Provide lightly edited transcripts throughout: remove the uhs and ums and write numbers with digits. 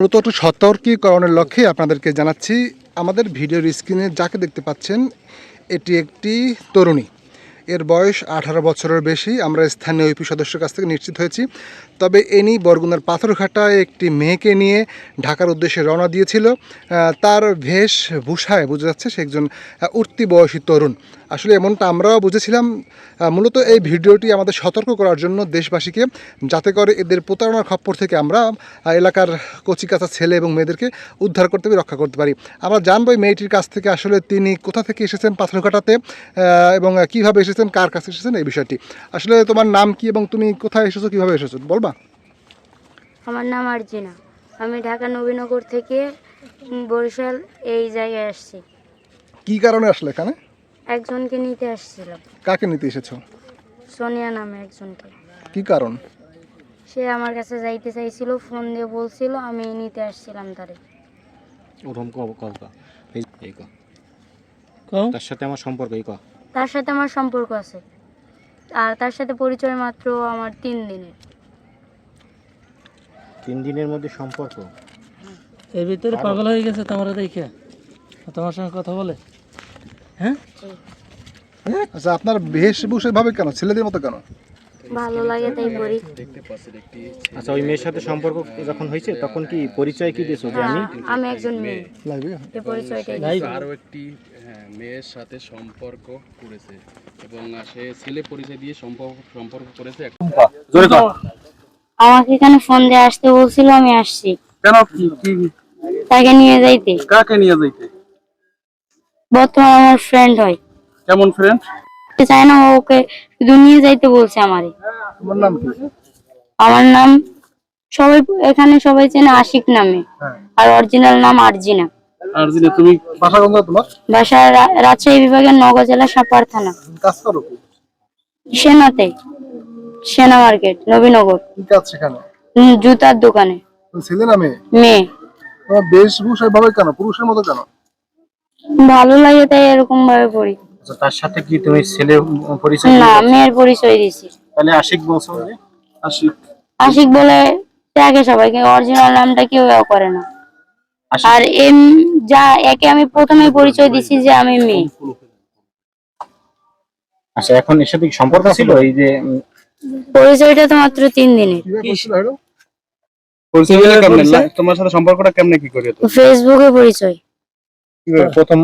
মূলত একটু সতর্কীকরণের লক্ষ্যে আপনাদেরকে জানাচ্ছি, আমাদের ভিডিওর স্ক্রিনে যাকে দেখতে পাচ্ছেন এটি একটি তরুণী। এর বয়স 18 বছরের বেশি। আমরা স্থানীয় ইউপি সদস্যের কাছ থেকে নিশ্চিত হয়েছি। তবে এনি বরগুনার পাথরঘাটায় একটি মেয়েকে নিয়ে ঢাকার উদ্দেশ্যে রওনা দিয়েছিল। তার বেশভূষায় বোঝা যাচ্ছে সে একজন উঠতি বয়সী তরুণ। আসলে এমনটা আমরাও বুঝেছিলাম। মূলত এই ভিডিওটি আমাদের সতর্ক করার জন্য দেশবাসীকে, যাতে করে এদের প্রতারণার খপ্পর থেকে আমরা এলাকার কচিকাঁচা ছেলে এবং মেয়েদেরকে উদ্ধার করতে পারি, রক্ষা করতে পারি। আমরা জানবো এই মেয়েটির কাছ থেকে আসলে তিনি কোথা থেকে এসেছেন পাথরঘাটাতে এবং কীভাবে এসেছেন, কার কাছে এসেছেন এই বিষয়টি। আসলে তোমার নাম কি এবং তুমি কোথায় এসেছো, কীভাবে এসেছো বলবা? আমার নাম আরজিনা। আমি ঢাকা নবীনগর থেকে বরিশাল এই জায়গায় আসছি। কি কারণে আসলে এখানে? একজনকে নিতে আসছিলাম। কাকে নিতে এসেছো? সোনিয়া নামে একজনকে। কি কারণ? সে আমার কাছে যাইতে চাইছিল, ফোন দিয়ে বলছিল, আমি নিতে আসছিলাম তারে। তার সাথে আমার সম্পর্ক তার সাথে আমার সম্পর্ক আছে, আর তার সাথে পরিচয় মাত্র আমার 3 দিনের। 3 দিনের মধ্যে সম্পর্ক? এর ভিতরে পাগল হয়ে গেছে তোমরা দেখে, তোমার সঙ্গে কথা বলে। হ্যাঁ, আচ্ছা, আপনার বেশভূষা ভাবে কেন, ছেলেদের মতো কেন? ভালো লাগে তাই করি। আচ্ছা, ওই মেয়ের সাথে সম্পর্ক যখন হয়েছে তখন কি পরিচয় কি দিয়েছো যে আমি একজন মেয়ে, এই পরিচয়টাই দিয়েছি। আরও একটি মেয়ের সাথে সম্পর্ক করেছে এবং সে ছেলে পরিচয় দিয়ে সম্পর্ক করেছে। আমাকে এখানে ফোন দিয়ে আসতে বলছিল, আমি আসছি। কেন? তাকে নিয়ে যাইতে। কাকে নিয়ে যাইতে? বর্তমানে আমার ফ্রেন্ড হয়। কেমন ফ্রেন্ড? চায় না, ওকে শুধু নিয়ে যাইতে বলছে আমারে। তোমার নাম কি? আমার নাম সবাই এখানে সবাই চেনে আশিক নামে, আর অরিজিনাল নাম আরজিনা। আরজিনা, তুমি বাসা কোথায় তোমার? বাসা রাজশাহী বিভাগের নওগাঁ জেলা সাপাহার থানা। কাজ করো কি? সেনাতে, সেনা মার্কেট, নবীনগর। কি কাজ সেখানে? জুতার দোকানে। ছেলে না মেয়ে? মেয়ে। তোমার বেশভূষা ভাবে কেন, পুরুষের মতো কেন? ভালো লাগে তাই এরকম ভাবে পড়ি। আচ্ছা, তার সাথে কি তুমি ছেলে পরিচয় না, দিয়েছো? মেয়ের পরিচয় দিছি। তাহলে আশিক বলছো যে? আশিক বলে ডাকে সবাই, কিন্তু অরিজিনাল নামটা কেউ করে না। আর যা একে আমি প্রথমে পরিচয় দিছি যে আমি মেয়ে। আচ্ছা, এখন এর সাথে কি সম্পর্ক ছিল? এই যে পরিচয়টা তো মাত্র 3 দিনের। তোমার সাথে সম্পর্কটা কেমনে কি করে? ফেসবুকে পরিচয়। কিভাবে প্রথম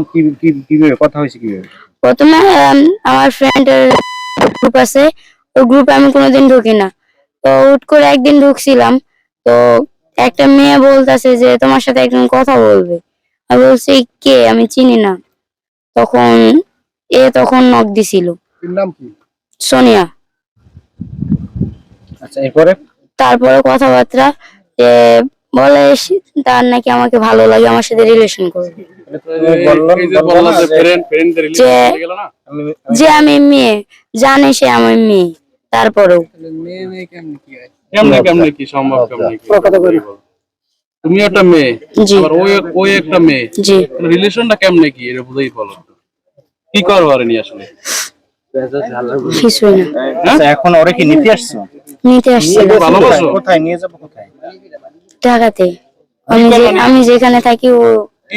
কিভাবে কথা হয়েছে কিভাবে? প্রথমে আমার ফ্রেন্ডের গ্রুপ আছে, ওই গ্রুপে আমি কোনোদিন ঢুকি না। তো হুট করে একদিন ঢুকছিলাম, তো একটা মেয়ে বলতেছে যে তোমার সাথে একজন কথা বলবে। আমি বলছি কে, আমি চিনি না। তখন নক দিছিল। নাম কি? সোনিয়া। আচ্ছা, এরপরে? তারপরে কথাবার্তা যে বলে তার নাকি আমাকে ভালো লাগে, আমার সাথে রিলেশন করবে, যে আমি মেয়ে। জানে সে আমি মেয়ে, তারপরেও কেমনে কি সম্ভব? তুমি একটা মেয়ে, আবার ওই একটা মেয়ে, জি। রিলেশনটা কেমনে কি এটা বুঝাই বলো। কি করবো আর নি আসলে? কিছুই না। আচ্ছা, এখন ওরে কি নিতে আসছো? নিতে আসছি। ভালোবাসো? কোথায় নিয়ে যাবো? কোথায়? ঢাকাতে। আমি যেখানে থাকি ও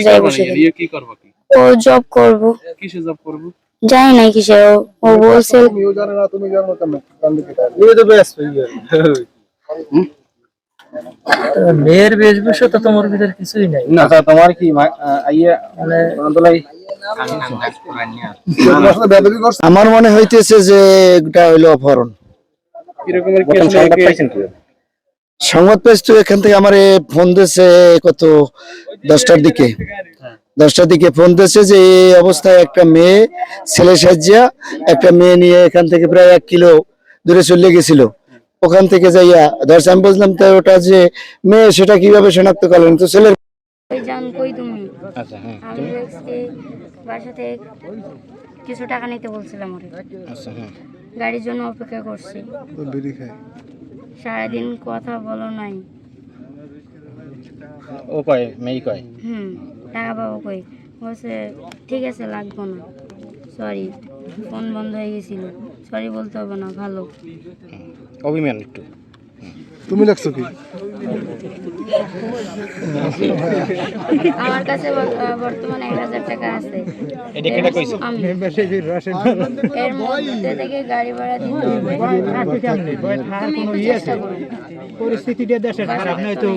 যাই বসে থাকি। কি করবো? কি ও জব করব। কিসে জব করবো? জানি না কিসে। ও বলছে তুমিও জানো না, তুমি জানো কেমন? মেয়ের বেশভূষা তো তোমার ভিতরে কিছুই নাই। না, তোমার কি আইয়া মানে আন্দোলাই? আমার মনে হইতেছে যে এটা হইলো অপহরণ। কিরকমের কি প্রথম আসলে সংবাদ পাইছেন কিভাবে? সংবাদ পেয়েছি এখান থেকে আমার ফোন দিয়েছে কত 10টার দিকে। 10টার দিকে ফোন দিয়েছে যে এই অবস্থায় একটা মেয়ে ছেলে সাজিয়া একটা মেয়ে নিয়ে এখান থেকে প্রায় 1 কিলো দূরে চলে গেছিল। ওখান থেকে যাইয়া ধরছে, আমি বুঝলাম তো ওটা যে মেয়ে, সেটা কিভাবে শনাক্ত করলেন? তো ছেলের ওই জান কই তুমি। আচ্ছা, হ্যাঁ। আমি বলছি বাসাতে কিছু টাকা নিতে বলছিলাম ওরে। আচ্ছা, হ্যাঁ। গাড়ির জন্য অপেক্ষা করছি, বিড়ি খাই। সারাদিন কথা বলো নাই। ও কয়, মেয়ে কয়? টাকা পাবো কই। বলছে ঠিক আছে, লাগবো না, সরি, ফোন বন্ধ হয়ে গেছিল, সরি বলতে হবে না, ভালো। অভিমান একটু। তুমি লাগছো কি? আমার কাছে বর্তমানে 1000 টাকা আছে। এটা কেটে কইছে আমি এর মধ্যে থেকে গাড়ি ভাড়া দিতে হবে। তুমি একটু চেষ্টা করো। পরিস্থিতিটা দেশের খারাপ নয় তো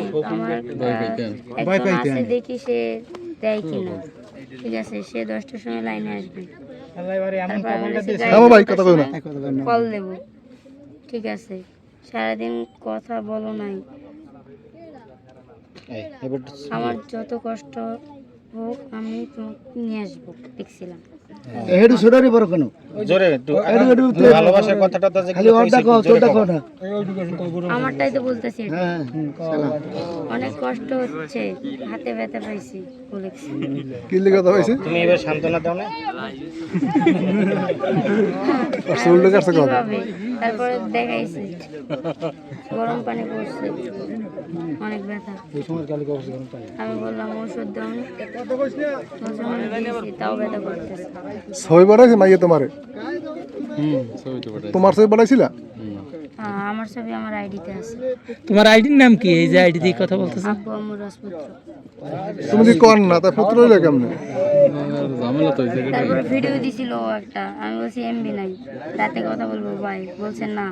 ভয় পাইতে দেখি সে দেয় কিনা। ঠিক আছে, সে 10টার সময় লাইনে আসবে। ভাই কথা কই না। কল দেব। ঠিক আছে, সারাদিন কথা বলো নাই। এই এবার আমার যত কষ্ট হোক আমি তোমাকে নিয়ে আসবো দেখছিলাম। হেডু সোডারি বড় কেন জোরে একটু ভালোবাসার কথাটা তো যে খালি ওটা কও তোটা কও না আমারটাই তো বলতেছি এটা। হ্যাঁ অনেক কষ্ট হচ্ছে, হাতে ব্যথা পাইছি বলেছি। কি লিখে কথা হইছে? তুমি এবার সান্ত্বনা দাও না। উল্টো কাছে কথা। কিভাবে তারপরে দেখাইছি গরম পানি পড়ছে, অনেক ব্যথা। আমি বললাম ওষুধ দাও না, তাও ব্যথা করতেছে। ছবি বানাইছে মাইয়ে তোমারে? তোমার ছবি বানাইছিলা? হ্যাঁ, আমার ছবি আমার আইডিতে আছে। তোমার আইডির নাম কি? এই যে আইডি দিয়ে কথা বলতেছ? আব্বু আম্মু রাজপুত্র। তুমি কি কর না তাই পুত্র হইলো কেমনে? তারপর ভিডিও দিছিল ও একটা, আমি বলছি এমবি নাই, রাতে কথা বলবো ভাই, বলছে না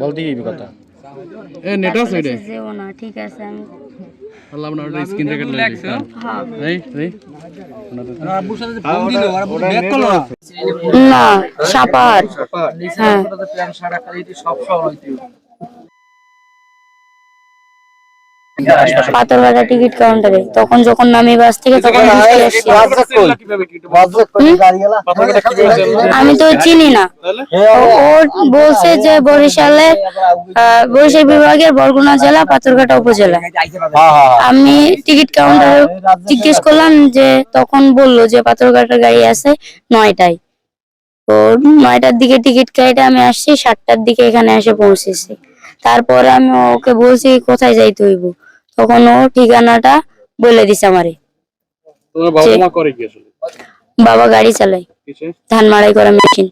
বলতে কি কথা? নেট আছে এটা যেও না। ঠিক আছে, আমি আল্লাহ আপনার স্ক্রিন রেকর্ড লাগছে হ্যাঁ এই আব্বুর সাথে ফোন দিল আর আব্বু ব্যাক করলো না না সাপার। হ্যাঁ পাথরঘাটা টিকিট কাউন্টারে তখন যখন নামি বাস থেকে তখন ঘুরতে আসছি। আমি তো চিনি না। ও বলছে যে বরিশাল বিভাগের বরগুনা জেলা পাথরঘাটা উপজেলা। আমি টিকিট কাউন্টারে জিজ্ঞেস করলাম যে, তখন বললো যে পাথরঘাটার গাড়ি আছে 9টায়। তো 9টার দিকে টিকিট কেটে আমি আসছি, 7টার দিকে এখানে এসে পৌঁছেছি। তারপরে আমি ওকে বলছি কোথায় যাইতে হইব, তখন ও ঠিকানাটা বলে দিছে আমারে। তোমার বাবা মা করে কি আসলে? বাবা গাড়ি চালায়, কিসে? ধান মাড়াই করা মেশিন।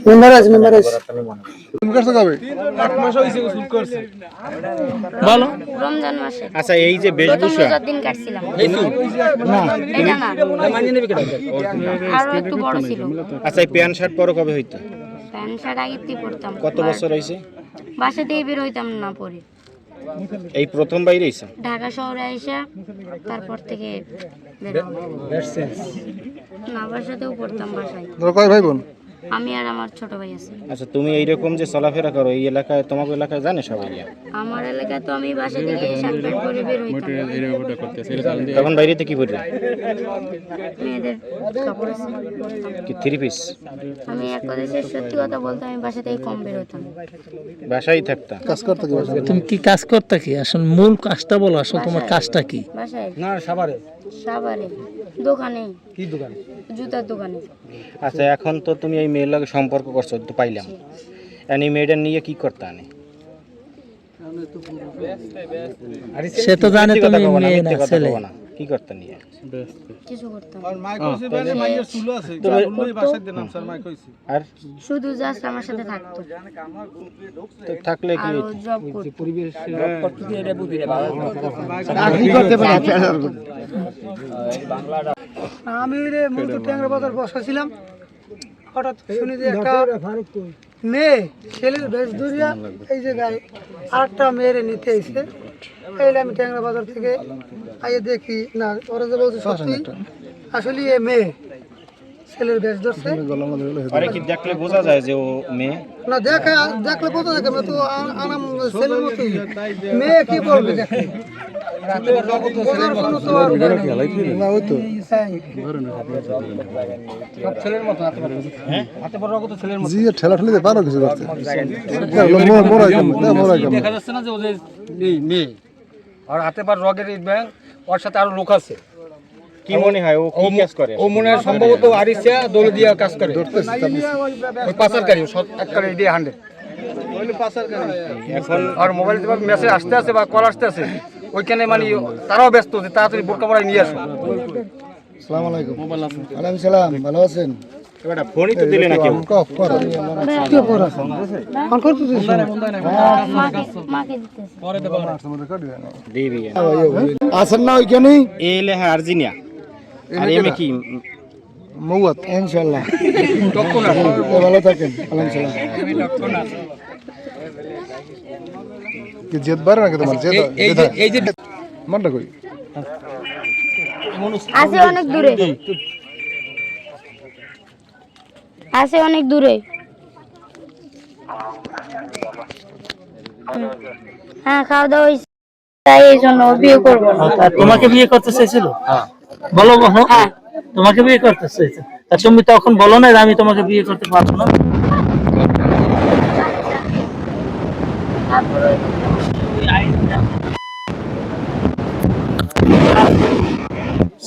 তুমি কাছে কবে? বলো। রমজান মাসে আচ্ছা, এই যে প্রথম বেশভূষা রোজার দিন কাটছিলাম। এটা না, আরো একটু বড় ছিল। আচ্ছা, এই প্যান্ট শার্ট পরো কবে হইতো? প্যান্ট শার্ট আগে থেকে পরতাম। কত বছর হইছে? বাসা থেকে বের হইতাম না পরে, এই প্রথম বাইরে হইছে? ঢাকা শহরে আইসা তারপর থেকে বের হই। না, বাসাতেও পড়তাম বাসায়। তোরা কয় ভাই বোন? আমি আর আমার ছোট ভাই আছে। আচ্ছা, তুমি এইরকম যে চলাফেরা করো এই এলাকায়, তোমাকে এলাকায় জানে সবাই? আমার এলাকায় তো আমি বাসা থেকে শার্ট প্যান্ট পরে বের হইতাম। তখন বাইরেতে কি পড়বে? মেয়েদের কাপড় আছে, পরতাম। কি থ্রি পিস? আমি এক কথা সত্যি কথা বলতে আমি বাসা থেকে কম বের হতাম। বাসায় থাকতা? কাজ করতে কি বাসা? তুমি কি কাজ করতে কি? আসলে মূল কাজটা বলো, আসলে তোমার কাজটা কি? বাসায় না সাভারে সাভারে দোকানে, কি দোকান? জুতার দোকানে। আচ্ছা, এখন তো তুমি এই মেয়ের লগে সম্পর্ক করছো তো পাইলাম, এই মেয়েটা নিয়ে কি করতে আনে? সে তো জানে তুমি মেয়ে না কথা ছেলে। বলবো না, কি করতে নিয়ে? কিছু করতাম আর শুধু জাস্ট আমার সাথে থাকতো তো থাকলে কি আর ও হইতো? জব করতো। আমি মূলত ট্যাংরা বাজার বসাছিলাম, হঠাৎ শুনি যে একটা মেয়ে ছেলের বেশ দূরিয়া এই জায়গায় আরেকটা মেয়েরে নিতে এসে, এইলে আমি ট্যাংরা বাজার থেকে আইয়ে দেখি না, ওরা যে বলছে সত্যি আসলে এ মেয়ে, ছেলের বেশ ধরছে। আরে কি দেখলে বোঝা যায় যে ও মেয়ে? না দেখলে বোঝা যাবে না তো, আনাম ছেলের মতোই। মেয়ে কি বলবে দেখলে, বোঝার কোনো তো আর উপায় নেই। না ওই তো জি ঠেলা ঠেলিতে পারো কিছু করতে। মোরাই কেমন দেখা যাচ্ছে না যে ও যে এই মেয়ে আর হাতে পার রগের ব্যাংক, ওর সাথে আরো লোক আছে। কি মনে হয় ও কি কাজ করে? ও মনে হয় সম্ভবত আরিসা দৌড় দিয়ে কাজ করে, ওই পাচারকারী একবারে দিয়ে 100 এখন আর মোবাইল মেসেজ আসতে আছে বা কল আসতে আছে, ওইখানে মানে তারাও ব্যস্ত যে তাড়াতাড়ি বোরকা পরাই নিয়ে আসো। আসসালামু আলাইকুম। ওয়ালাইকুম সালাম, ভালো আছেন? এবারে ফোনই তো দিলে না কেউ। অফ করো। কি করা ফোন করতেছিস মাকে দিতেছে দিবি আছেন না ওইখানে এ লেখা আর্জিনিয়া আর এম এ কি মৌয়াত ইনশাআল্লাহ ভালো থাকেন আলহামদুলিল্লাহ কি জেদ বার নাকি তোমার জেদ এই যে মানটা কই আছে অনেক দূরে আছে অনেক দূরে হ্যাঁ খাওয়া দাওয়া হয়েছে তাই এই জন্য ও বিয়ে করবো না আর তোমাকে বিয়ে করতে চেয়েছিল বলো বলো হ্যাঁ তোমাকে বিয়ে করতে চেয়েছে তা তুমি তখন বলো না যে আমি তোমাকে বিয়ে করতে পারবো না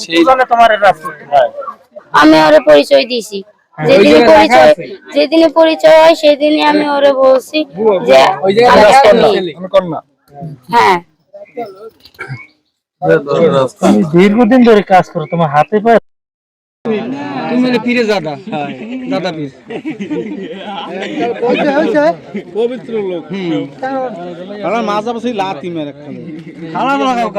সেই জন্য তোমার এটা আমি ওরে পরিচয় দিয়েছি যেদিনে পরিচয় হয় সেদিনই আমি ওরে বলছি যে আমার একটা মেয়ে। আমি কন্যা হ্যাঁ তুমি দীর্ঘদিন ধরে কাজ করো তোমার হাতে পায়ে তুমি মানে পীরে দাদা দাদা পীর হয়েছে পবিত্র লোক আমার মাঝে বসে লাতি মেরে খারাপ লাগাও